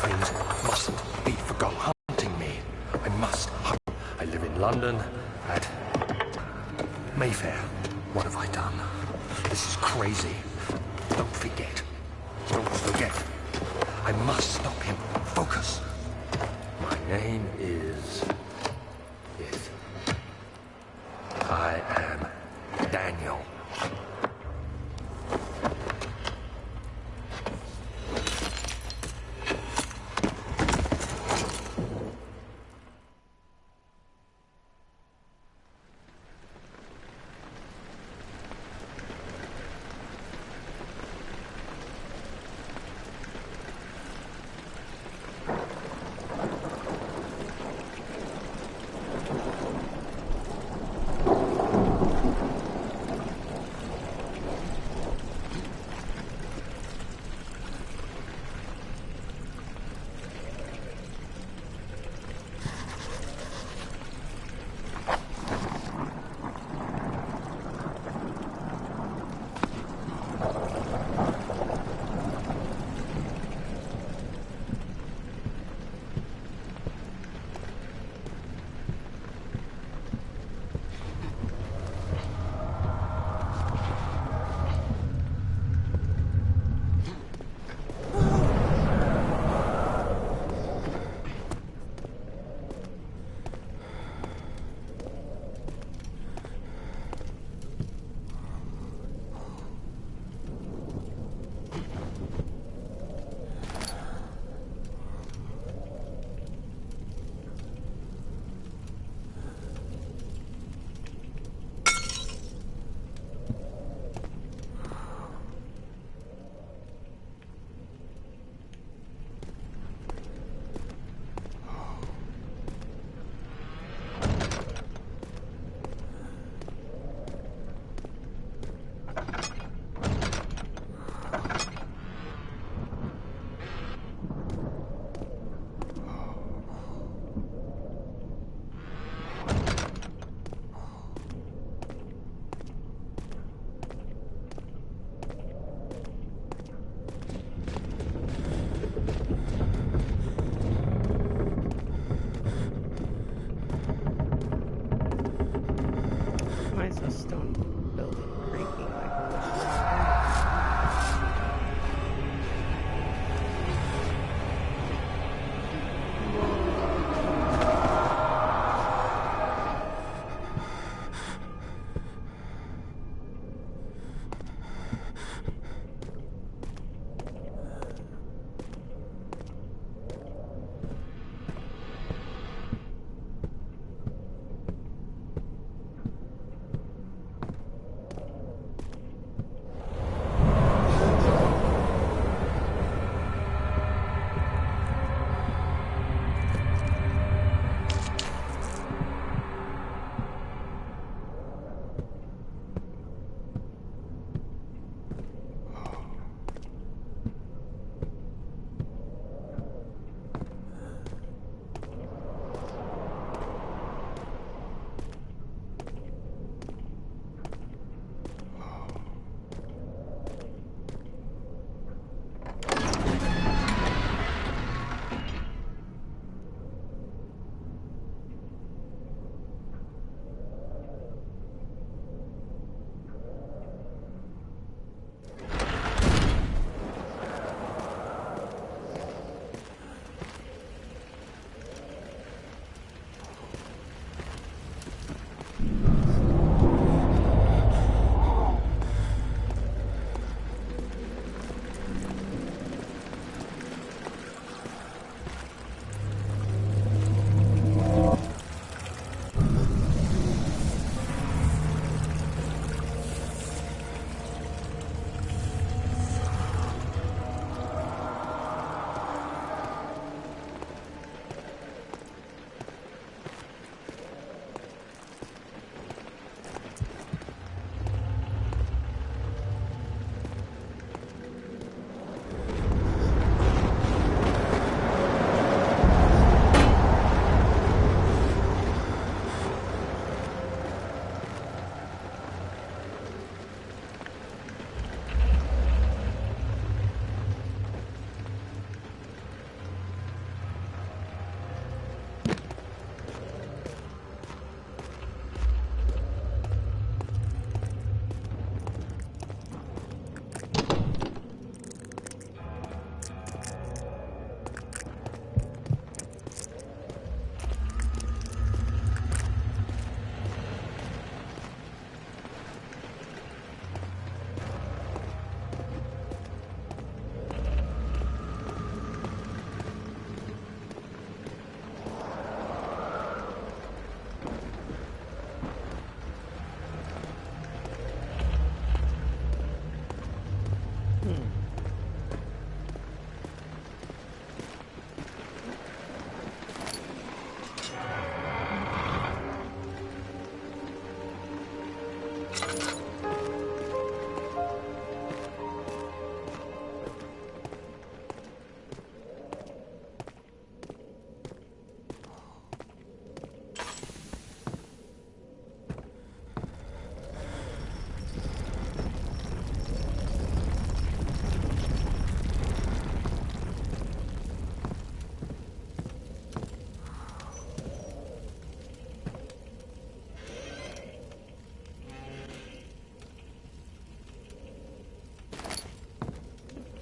things mustn't be forgot hunting me. I must hunt. I live in London at Mayfair. What have I done? This is crazy. Don't forget. Don't forget. I must stop him. Focus. My name is... Yes. I am Daniel.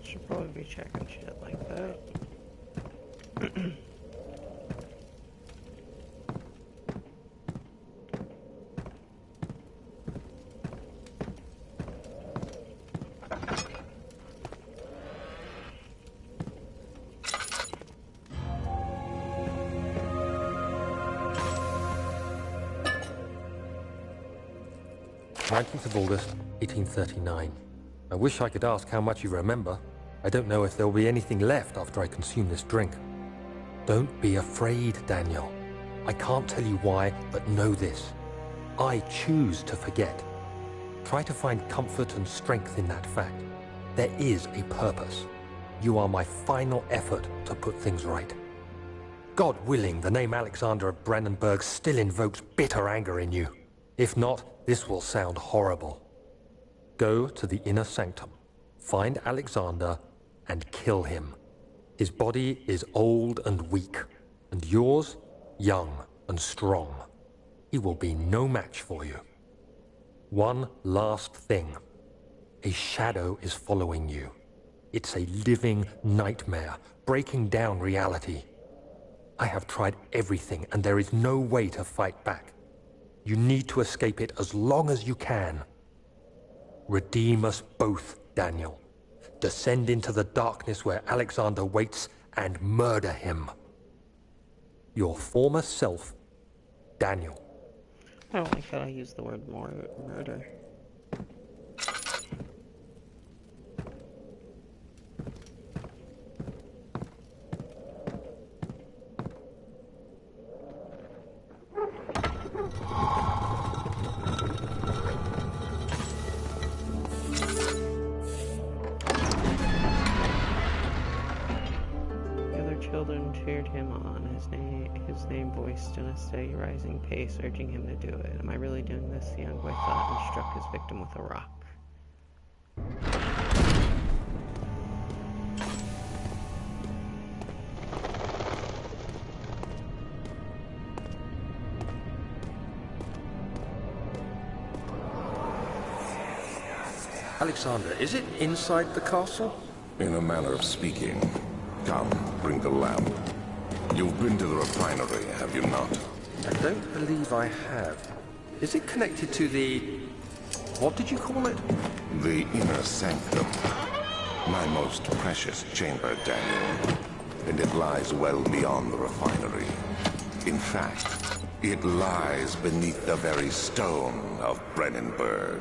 Should probably be checking shit like that. August 1839. I wish I could ask how much you remember. I don't know if there will be anything left after I consume this drink. Don't be afraid, Daniel. I can't tell you why, but know this. I choose to forget. Try to find comfort and strength in that fact. There is a purpose. You are my final effort to put things right. God willing, the name Alexander of Brandenburg still invokes bitter anger in you. If not, this will sound horrible. Go to the inner sanctum, find Alexander, and kill him. His body is old and weak, and yours, young and strong. He will be no match for you. One last thing. A shadow is following you. It's a living nightmare, breaking down reality. I have tried everything, and there is no way to fight back. You need to escape it as long as you can. Redeem us both, Daniel. Descend into the darkness where Alexander waits and murder him. Your former self, Daniel. I don't like how I use the word murder. Children cheered him on, his name voiced in a steady rising pace, urging him to do it. Am I really doing this? The young boy thought and struck his victim with a rock. Alexander, is it inside the castle? In a manner of speaking. Come, bring the lamp. You've been to the refinery, have you not? I don't believe I have. Is it connected to the... what did you call it? The inner sanctum. My most precious chamber, Daniel. And it lies well beyond the refinery. In fact, it lies beneath the very stone of Brandenburg.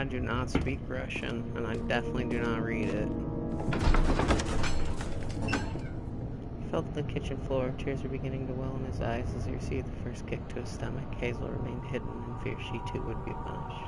do not speak Russian, and I definitely do not read it. He fell to the kitchen floor. Tears were beginning to well in his eyes as he received the first kick to his stomach. Hazel remained hidden in fear she too would be punished.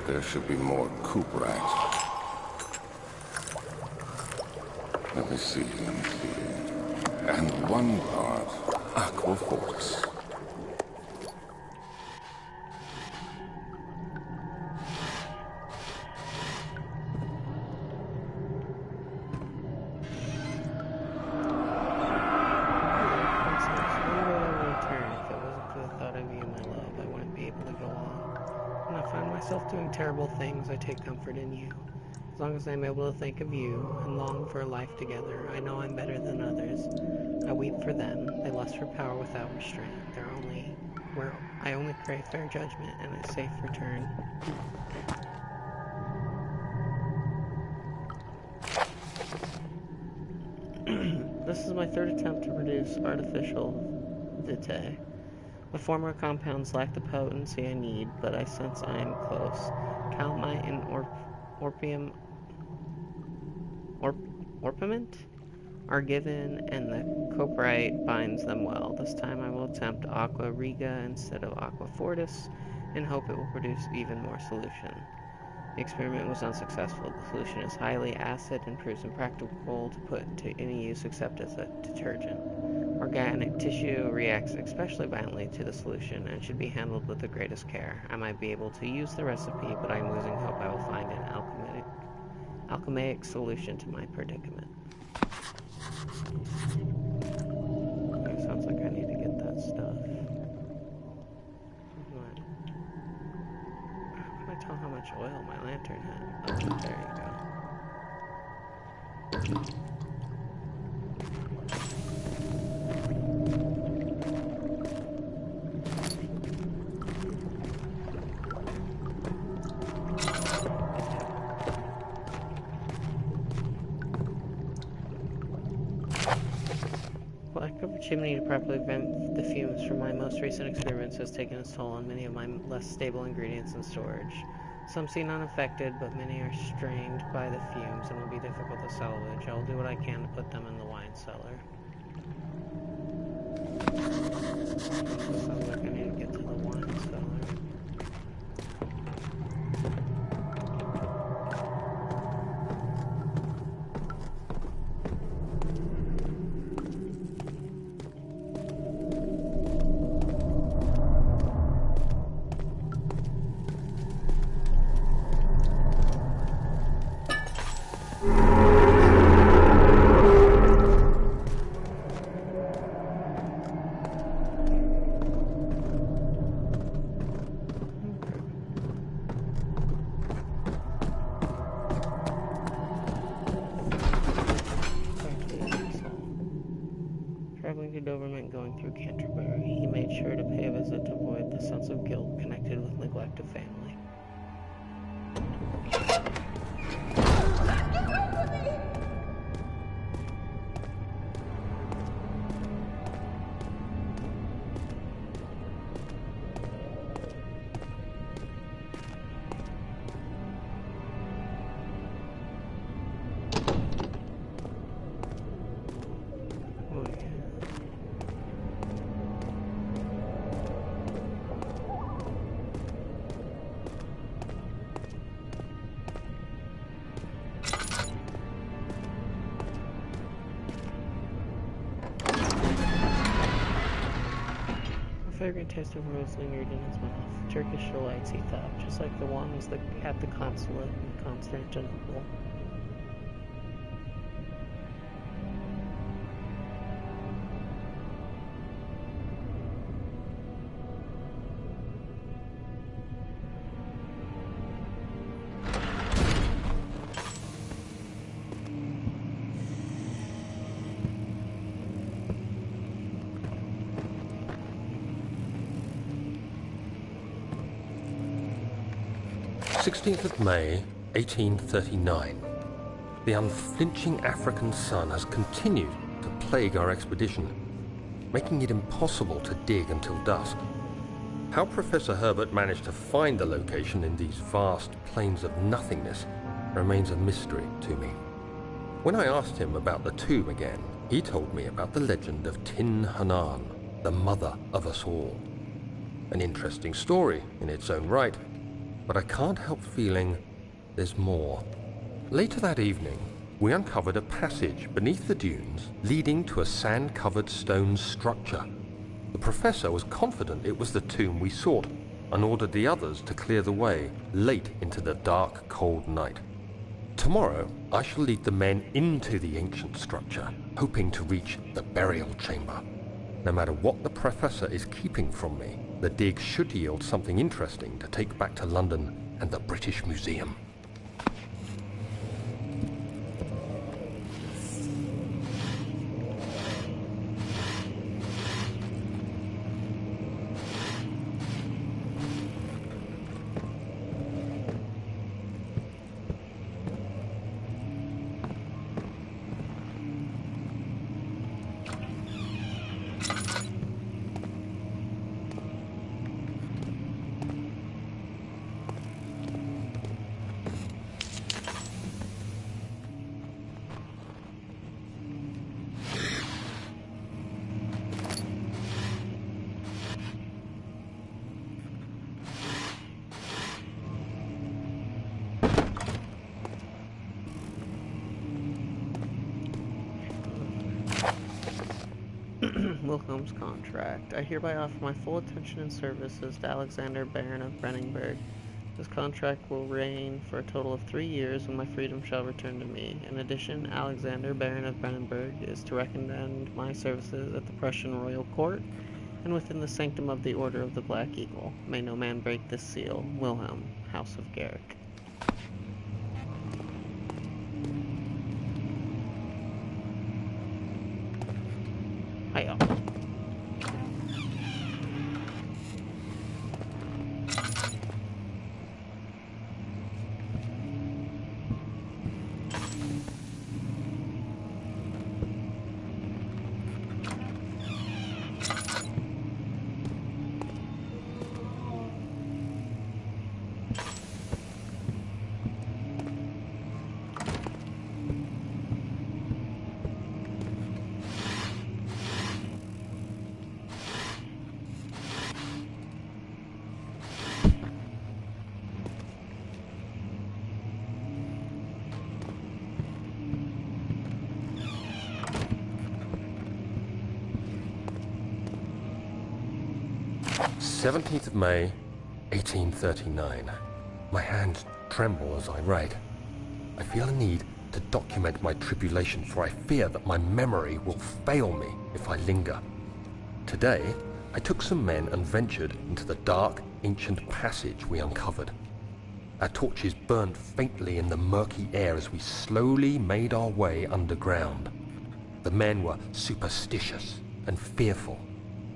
There should be more coop rats. Let me see. And one part aqua force. Doing terrible things, I take comfort in you. As long as I'm able to think of you and long for a life together, I know I'm better than others. I weep for them. They lust for power without restraint. I only crave fair judgment and a safe return. This is my third attempt to produce artificial vitae. The former compounds lack the potency I need, but I sense I am close. Calmite and orpiment are given, and the coprite binds them well. This time I will attempt aqua riga instead of aqua fortis, and hope it will produce even more solution. The experiment was unsuccessful. The solution is highly acid and proves impractical to put to any use except as a detergent. Organic tissue reacts especially violently to the solution and should be handled with the greatest care. I might be able to use the recipe, but I'm losing hope I will find an alchemic solution to my predicament. It sounds like I need to get that stuff. How can I tell how much oil my lantern had? Oh, there you go. Chimney to properly vent the fumes from my most recent experiments has taken its toll on many of my less stable ingredients in storage. Some seem unaffected, but many are strained by the fumes and will be difficult to salvage. I will do what I can to put them in the wine cellar. Sounds like I need to get to the wine cellar. He made sure to pay a visit to avoid the sense of guilt connected with neglect of family. Fragrant taste of rose lingered in his mouth. Turkish delights, he thought, just like the one was at the consulate in Constantinople. 16th of May, 1839. The unflinching African sun has continued to plague our expedition, making it impossible to dig until dusk. How Professor Herbert managed to find the location in these vast plains of nothingness remains a mystery to me. When I asked him about the tomb again, he told me about the legend of Tin Hanan, the mother of us all. An interesting story in its own right, but I can't help feeling there's more. Later that evening, we uncovered a passage beneath the dunes leading to a sand-covered stone structure. The professor was confident it was the tomb we sought and ordered the others to clear the way late into the dark, cold night. Tomorrow, I shall lead the men into the ancient structure, hoping to reach the burial chamber. No matter what the professor is keeping from me, the dig should yield something interesting to take back to London and the British Museum. Wilhelm's contract. I hereby offer my full attention and services to Alexander, Baron of Brenningburg. This contract will reign for a total of 3 years, when my freedom shall return to me. In addition, Alexander, Baron of Brenningburg, is to recommend my services at the Prussian Royal Court and within the sanctum of the Order of the Black Eagle. May no man break this seal. Wilhelm, House of Garrick. Hiya. 17th of May, 1839. My hands tremble as I write. I feel a need to document my tribulation, for I fear that my memory will fail me if I linger. Today, I took some men and ventured into the dark, ancient passage we uncovered. Our torches burned faintly in the murky air as we slowly made our way underground. The men were superstitious and fearful.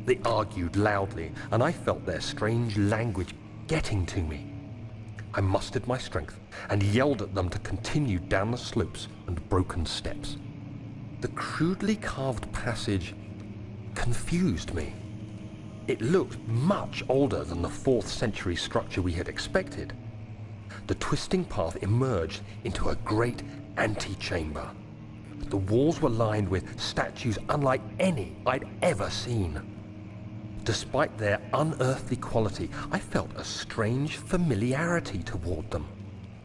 They argued loudly, and I felt their strange language getting to me. I mustered my strength and yelled at them to continue down the slopes and broken steps. The crudely carved passage confused me. It looked much older than the 4th century structure we had expected. The twisting path emerged into a great antechamber. The walls were lined with statues unlike any I'd ever seen. Despite their unearthly quality, I felt a strange familiarity toward them,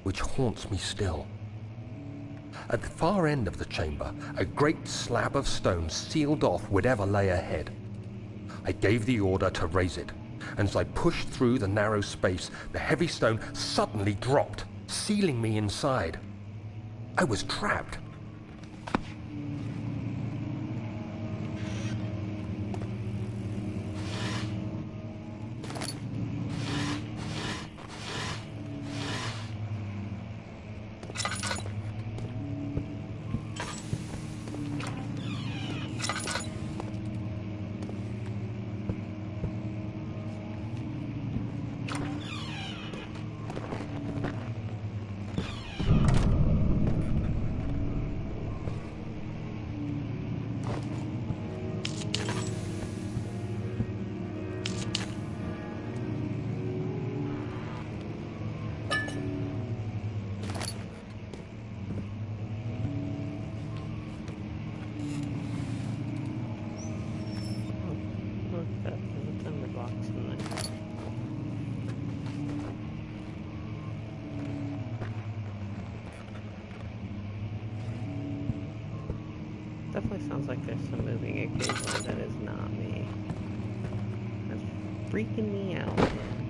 which haunts me still. At the far end of the chamber, a great slab of stone sealed off whatever lay ahead. I gave the order to raise it, and as I pushed through the narrow space, the heavy stone suddenly dropped, sealing me inside. I was trapped. box in there. Definitely sounds like there's some moving occasionally that is not me. That's freaking me out, man.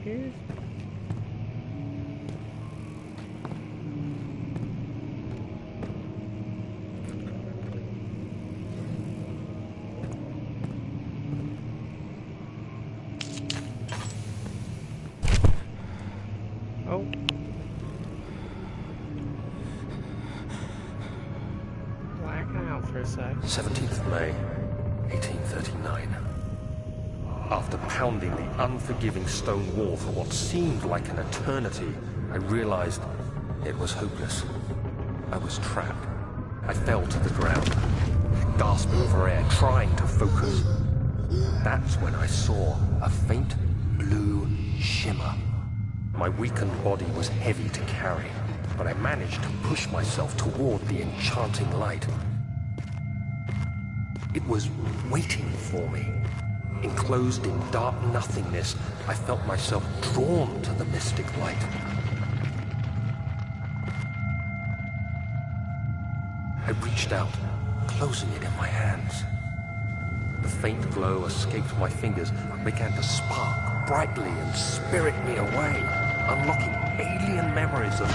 Here. Oh. Blacking out for a sec. 17th May, 1839. After pounding the unforgiving stone wall for what seemed like an eternity, I realized it was hopeless. I was trapped. I fell to the ground, gasping for air, trying to focus. That's when I saw a faint blue shimmer. My weakened body was heavy to carry, but I managed to push myself toward the enchanting light. It was waiting for me. Enclosed in dark nothingness, I felt myself drawn to the mystic light. I reached out, closing it in my hands. The faint glow escaped my fingers and began to spark brightly and spirit me away, unlocking alien memories of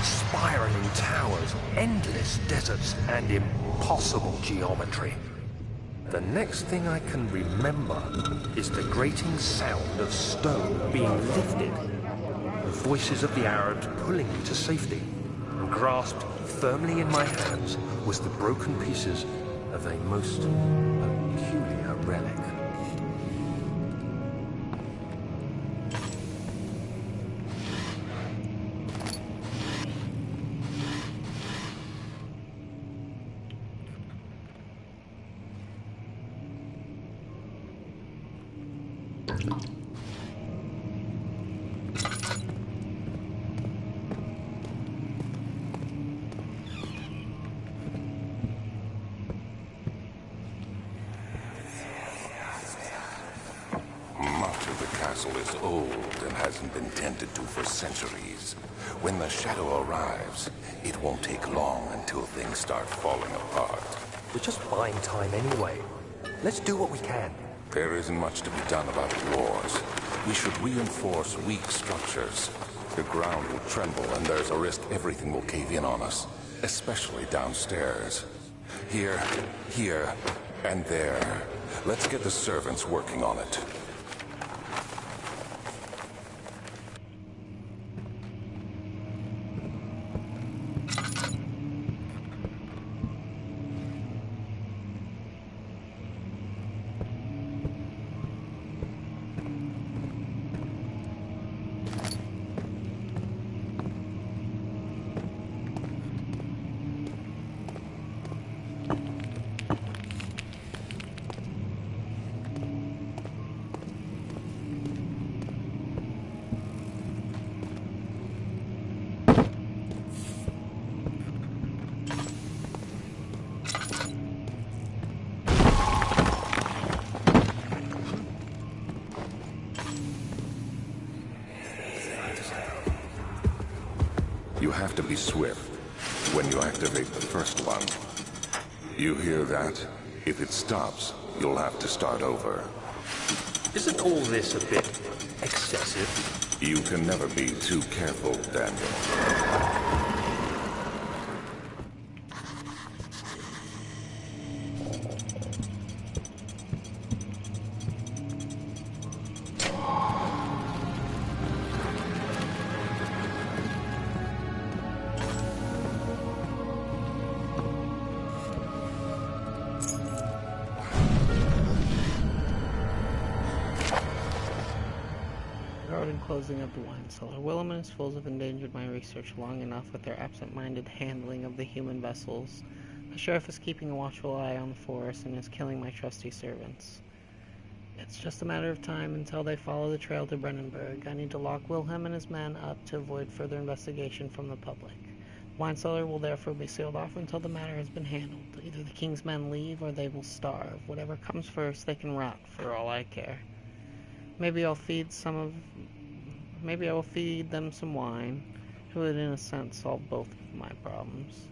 spiraling towers, endless deserts, and impossible geometry. The next thing I can remember is the grating sound of stone being lifted, the voices of the Arabs pulling me to safety, and grasped firmly in my hands was the broken pieces of a most peculiar relic. The castle is old and hasn't been tended to for centuries. When the shadow arrives, it won't take long until things start falling apart. We're just buying time anyway. Let's do what we can. There isn't much to be done about wars. We should reinforce weak structures. The ground will tremble and there's a risk everything will cave in on us, especially downstairs. Here, and there. Let's get the servants working on it. You have to be swift when you activate the first one. You hear that? If it stops, you'll have to start over. Isn't all this a bit excessive? You can never be too careful, Daniel. Closing up the wine cellar. Willem and his fools have endangered my research long enough with their absent-minded handling of the human vessels. The sheriff is keeping a watchful eye on the forest and is killing my trusty servants. It's just a matter of time until they follow the trail to Brennenburg. I need to lock Wilhelm and his men up to avoid further investigation from the public. The wine cellar will therefore be sealed off until the matter has been handled. Either the king's men leave or they will starve. Whatever comes first, they can rot, for all I care. Maybe I will feed them some wine. It would, in a sense, solve both of my problems.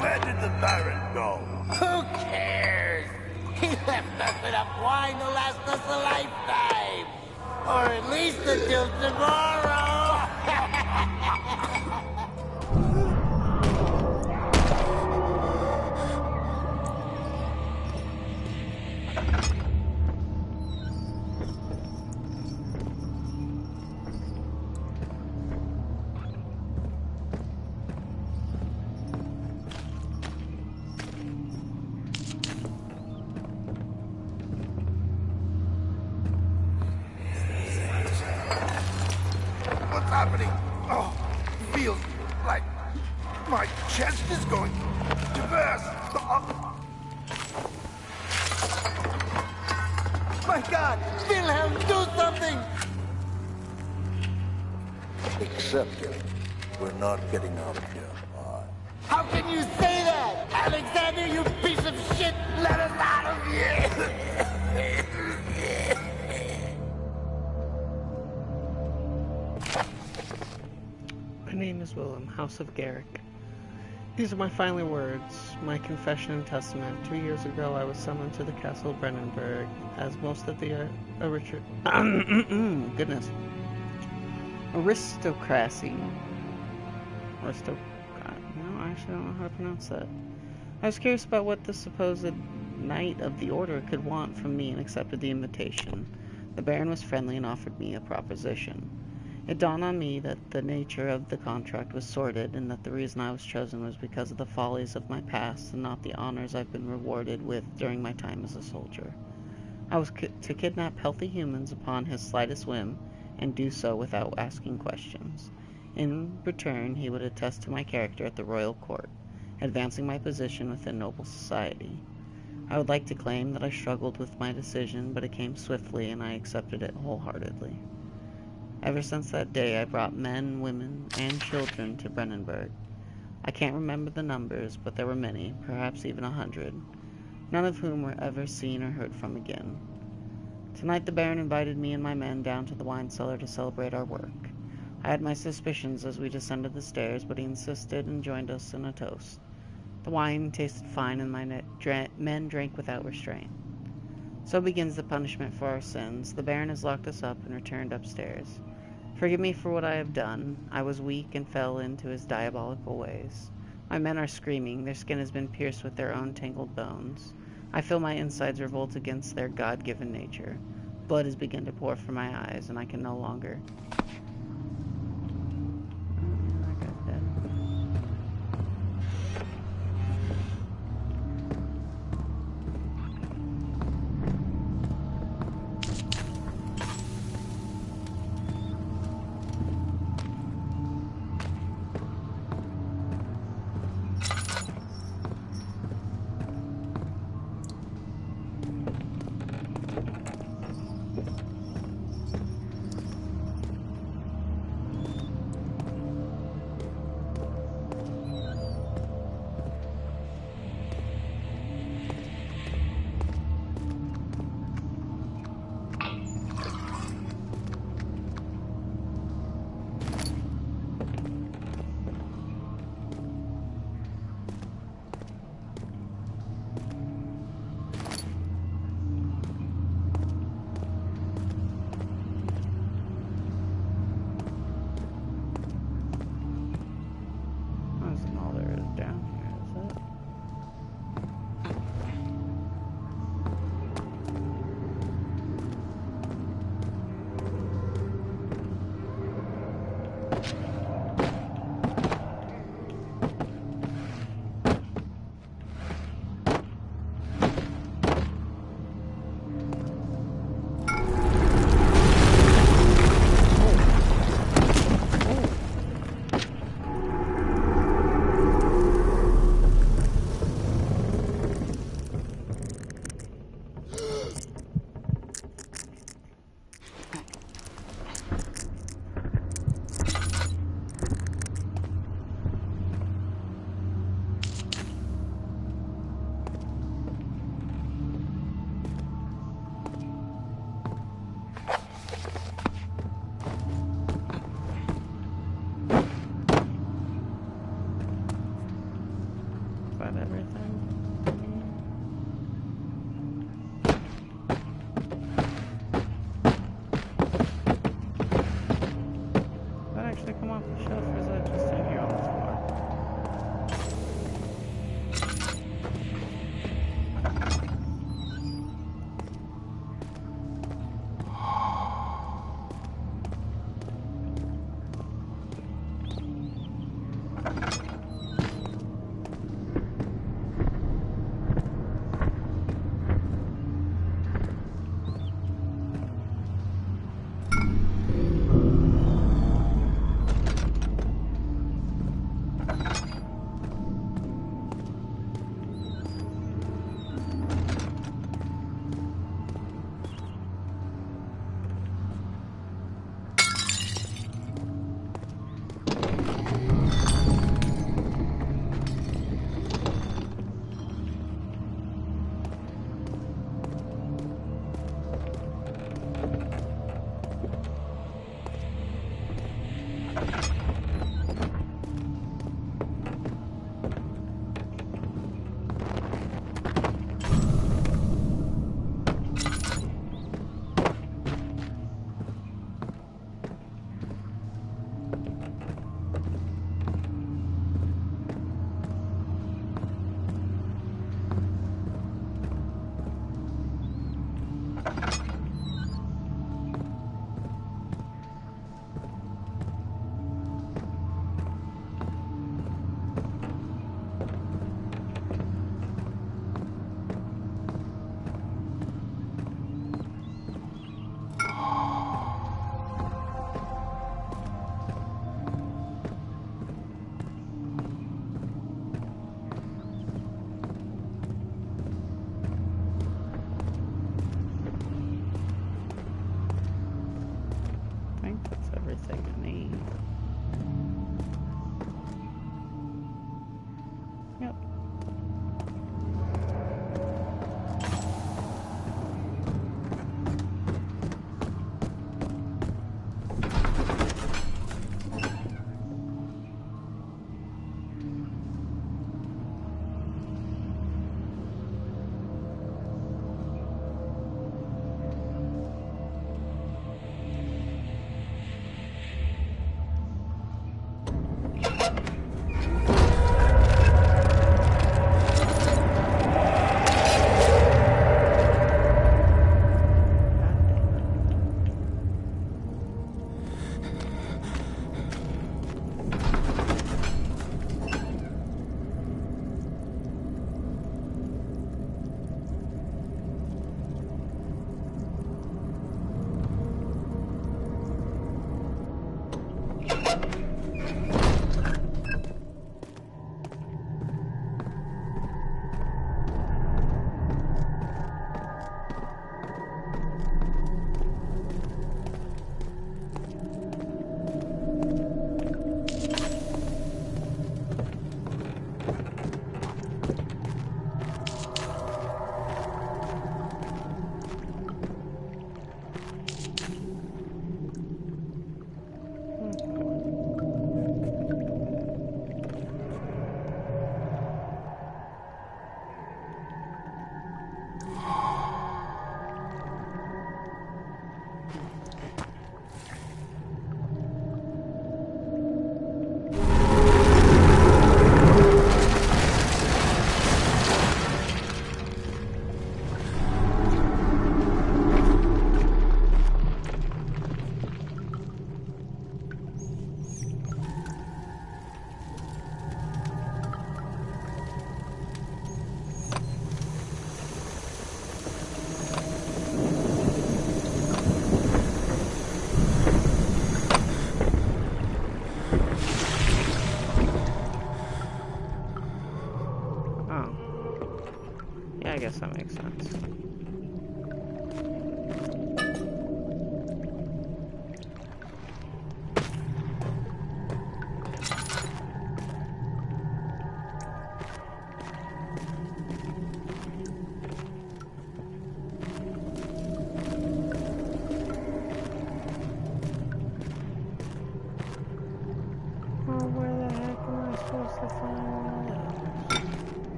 Where did the Baron go? Who cares? He left us enough wine to last us a lifetime. Or at least until tomorrow. What's happening? Oh, feels like my chest is going to burst. My God! Wilhelm, do something! Accept it. We're not getting out of here. How can you say that? Alexander, you piece of shit! Let us out of here! My name is Willem, House of Garrick. These are my final words, my confession and testament. 2 years ago, I was summoned to the castle of Brennenburg, as most of the aristocracy. No, I actually don't know how to pronounce that. I was curious about what the supposed knight of the order could want from me and accepted the invitation. The Baron was friendly and offered me a proposition. It dawned on me that the nature of the contract was sordid, and that the reason I was chosen was because of the follies of my past and not the honors I've been rewarded with during my time as a soldier. I was to kidnap healthy humans upon his slightest whim, and do so without asking questions. In return, he would attest to my character at the royal court, advancing my position within noble society. I would like to claim that I struggled with my decision, but it came swiftly, and I accepted it wholeheartedly. Ever since that day, I brought men, women, and children to Brennenburg. I can't remember the numbers, but there were many, perhaps even 100, none of whom were ever seen or heard from again. Tonight the Baron invited me and my men down to the wine cellar to celebrate our work. I had my suspicions as we descended the stairs, but he insisted and joined us in a toast. The wine tasted fine, and my men drank without restraint. So begins the punishment for our sins. The Baron has locked us up and returned upstairs. Forgive me for what I have done. I was weak and fell into his diabolical ways. My men are screaming. Their skin has been pierced with their own tangled bones. I feel my insides revolt against their God-given nature. Blood has begun to pour from my eyes, and I can no longer... That guy's dead.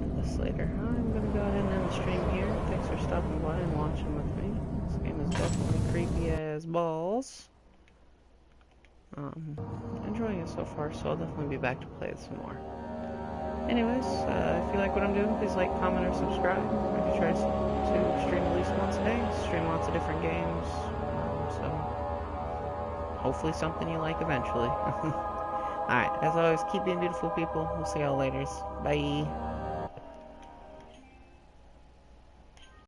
into this later. I'm gonna go ahead and end the stream here. Thanks for stopping by and watching with me. This game is definitely creepy as balls. Enjoying it so far, so I'll definitely be back to play it some more. Anyways, if you like what I'm doing, please like, comment, or subscribe. I do try to stream at least once a day, stream lots of different games, so hopefully something you like eventually. Alright, as always, keep being beautiful people. We'll see y'all later. Bye.